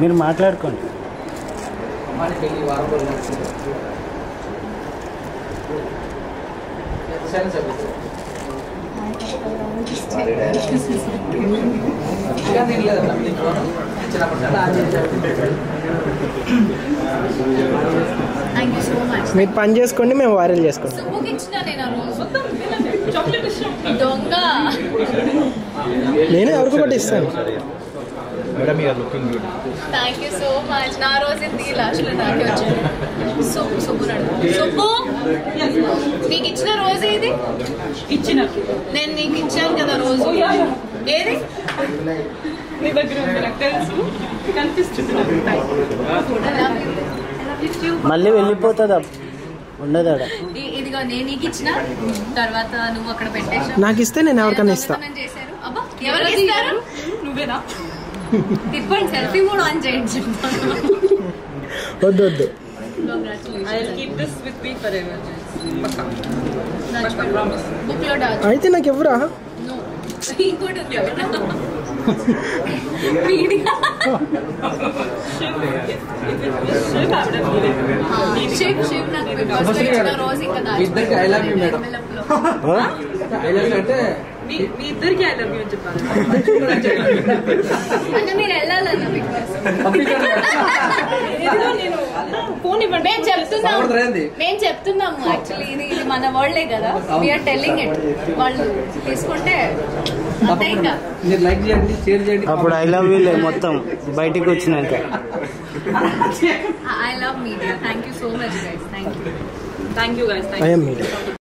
మీరు మాట్లాడుకోండి. మీరు పని చేసుకోండి, మేము వైరల్ చేసుకోండి. నేను ఎవరికి కూడా ఇస్తాను. Thank you so much. నా రోజు లాస్ట్లో నాకే వచ్చాను. సుబ్బు నీకు ఇచ్చిన రోజు ఏది? ఇచ్చిన నేను నీకు ఇచ్చాను కదా రోజు. ఏది నీ దగ్గర నాకు తెలుసు, కనిపిస్తుంది. మళ్ళీ వెళ్ళిపోతుందా? ఉండదు. ఇదిగో నేను నీకు ఇచ్చిన తర్వాత నువ్వు అక్కడ పెట్టేసావు. నాకు ఇస్తే నేను ఎవరికైనా ఇస్తా. చేశారు. అబ్బా ఎవరికి ఇస్తారు? నువ్వేనా? తిప్పండి, సెల్ఫీ కూడా ఆన్ చేయండి. వద్దు వద్దు. అయితే నాకు ఎవరా? ఇంకోటి ఉంది రోజు ఇంకా మీ ఇద్దరికి ఐ లవ్ యూ అని చెప్పాలి. అంటే మీరు వెళ్ళాలన్న బిగ్ బాస్. మేము చెప్తున్నాము యాక్చువల్లీ ఇది మన వరల్డే కదా, వీఆర్ టెల్లింగ్ ఇట్. వాళ్ళు తీసుకుంటే అప్పుడు ఐ లవ్ యూ మొత్తం బయటికి వచ్చినాక. I love media. Thank you so much guys. Thank you. I am media.